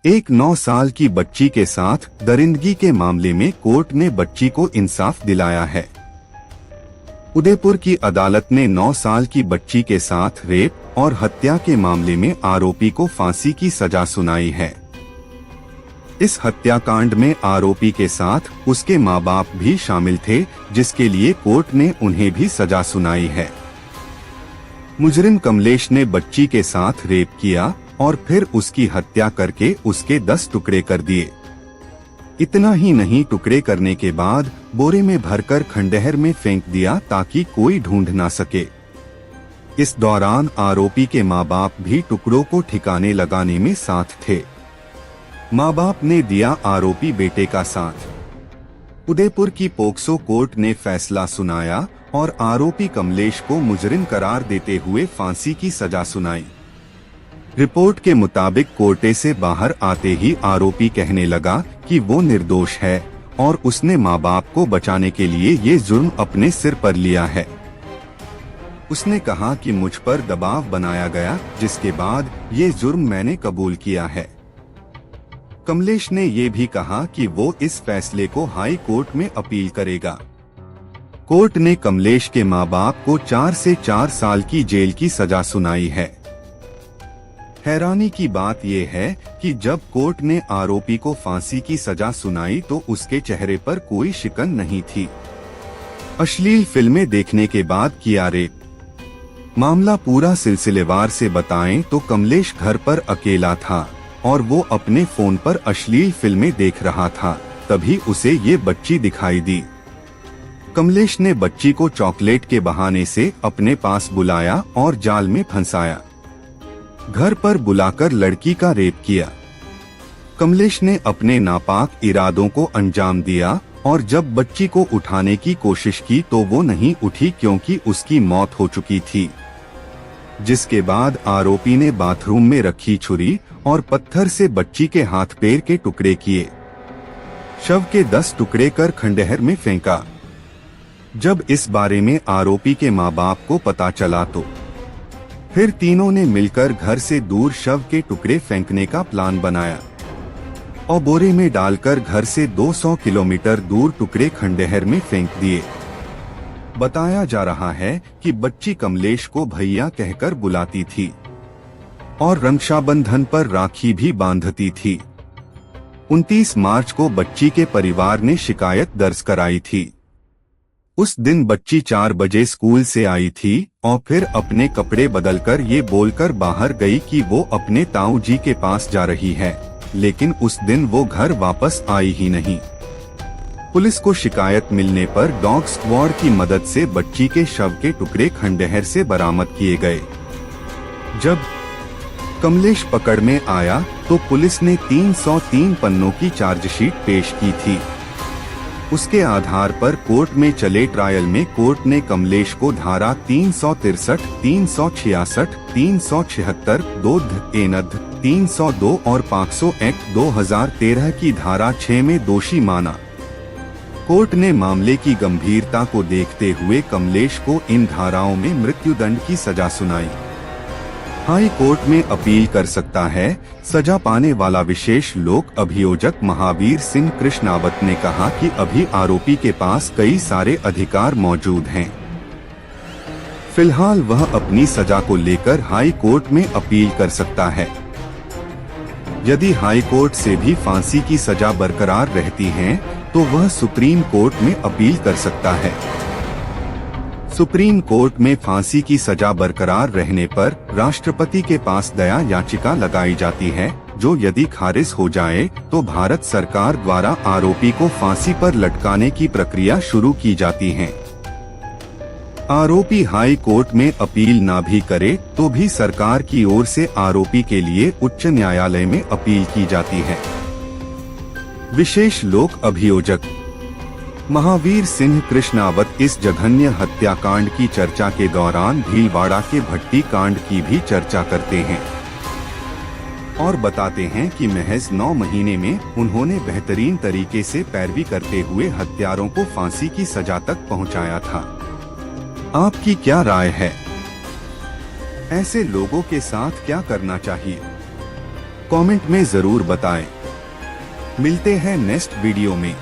एक 9 साल की बच्ची के साथ दरिंदगी के मामले में कोर्ट ने बच्ची को इंसाफ दिलाया है। उदयपुर की अदालत ने 9 साल की बच्ची के साथ रेप और हत्या के मामले में आरोपी को फांसी की सजा सुनाई है। इस हत्याकांड में आरोपी के साथ उसके माँ बाप भी शामिल थे, जिसके लिए कोर्ट ने उन्हें भी सजा सुनाई है। मुजरिम कमलेश ने बच्ची के साथ रेप किया और फिर उसकी हत्या करके उसके 10 टुकड़े कर दिए। इतना ही नहीं, टुकड़े करने के बाद बोरे में भरकर खंडहर में फेंक दिया ताकि कोई ढूंढ ना सके। इस दौरान आरोपी के माँ बाप भी टुकड़ों को ठिकाने लगाने में साथ थे। माँ बाप ने दिया आरोपी बेटे का साथ। उदयपुर की पोक्सो कोर्ट ने फैसला सुनाया और आरोपी कमलेश को मुजरिम करार देते हुए फांसी की सजा सुनाई। रिपोर्ट के मुताबिक कोर्टे से बाहर आते ही आरोपी कहने लगा कि वो निर्दोष है और उसने माँ बाप को बचाने के लिए ये जुर्म अपने सिर पर लिया है। उसने कहा कि मुझ पर दबाव बनाया गया, जिसके बाद ये जुर्म मैंने कबूल किया है। कमलेश ने ये भी कहा कि वो इस फैसले को हाई कोर्ट में अपील करेगा। कोर्ट ने कमलेश के माँ बाप को 4 से 4 साल की जेल की सजा सुनाई है। हैरानी की बात यह है कि जब कोर्ट ने आरोपी को फांसी की सजा सुनाई तो उसके चेहरे पर कोई शिकन नहीं थी। अश्लील फिल्में देखने के बाद किया रेप। मामला पूरा सिलसिलेवार से बताएं तो कमलेश घर पर अकेला था और वो अपने फोन पर अश्लील फिल्में देख रहा था, तभी उसे ये बच्ची दिखाई दी। कमलेश ने बच्ची को चॉकलेट के बहाने से अपने पास बुलाया और जाल में फंसाया। घर पर बुलाकर लड़की का रेप किया। कमलेश ने अपने नापाक इरादों को अंजाम दिया और जब बच्ची को उठाने की कोशिश की तो वो नहीं उठी क्योंकि उसकी मौत हो चुकी थी। जिसके बाद आरोपी ने बाथरूम में रखी छुरी और पत्थर से बच्ची के हाथ पैर के टुकड़े किए। शव के 10 टुकड़े कर खंडहर में फेंका। जब इस बारे में आरोपी के माँ बाप को पता चला तो फिर तीनों ने मिलकर घर से दूर शव के टुकड़े फेंकने का प्लान बनाया और बोरे में डालकर घर से 200 किलोमीटर दूर टुकड़े खंडहर में फेंक दिए। बताया जा रहा है कि बच्ची कमलेश को भैया कहकर बुलाती थी और रक्षाबंधन पर राखी भी बांधती थी। 29 मार्च को बच्ची के परिवार ने शिकायत दर्ज कराई थी। उस दिन बच्ची 4 बजे स्कूल से आई थी और फिर अपने कपड़े बदलकर ये बोलकर बाहर गई कि वो अपने ताऊ जी के पास जा रही है, लेकिन उस दिन वो घर वापस आई ही नहीं। पुलिस को शिकायत मिलने पर डॉग स्क्वाड की मदद से बच्ची के शव के टुकड़े खंडहर से बरामद किए गए। जब कमलेश पकड़ में आया तो पुलिस ने 303 पन्नों की चार्जशीट पेश की थी। उसके आधार पर कोर्ट में चले ट्रायल में कोर्ट ने कमलेश को धारा 363, 366, 376, 2 302 और पॉक्सो एक्ट 2013 की धारा 6 में दोषी माना। कोर्ट ने मामले की गंभीरता को देखते हुए कमलेश को इन धाराओं में मृत्युदंड की सजा सुनाई। हाई कोर्ट में अपील कर सकता है। सजा पाने वाला विशेष लोक अभियोजक महावीर सिंह कृष्णावत ने कहा कि अभी आरोपी के पास कई सारे अधिकार मौजूद हैं। फिलहाल वह अपनी सजा को लेकर हाई कोर्ट में अपील कर सकता है। यदि हाई कोर्ट से भी फांसी की सजा बरकरार रहती है तो वह सुप्रीम कोर्ट में अपील कर सकता है। सुप्रीम कोर्ट में फांसी की सजा बरकरार रहने पर राष्ट्रपति के पास दया याचिका लगाई जाती है, जो यदि खारिज हो जाए तो भारत सरकार द्वारा आरोपी को फांसी पर लटकाने की प्रक्रिया शुरू की जाती है। आरोपी हाई कोर्ट में अपील ना भी करे तो भी सरकार की ओर से आरोपी के लिए उच्च न्यायालय में अपील की जाती है। विशेष लोक अभियोजक महावीर सिंह कृष्णावत इस जघन्य हत्याकांड की चर्चा के दौरान भीलवाड़ा के भट्टी कांड की भी चर्चा करते हैं और बताते हैं कि महज 9 महीने में उन्होंने बेहतरीन तरीके से पैरवी करते हुए हत्यारों को फांसी की सजा तक पहुंचाया था। आपकी क्या राय है? ऐसे लोगों के साथ क्या करना चाहिए? कमेंट में जरूर बताएं। मिलते हैं नेक्स्ट वीडियो में।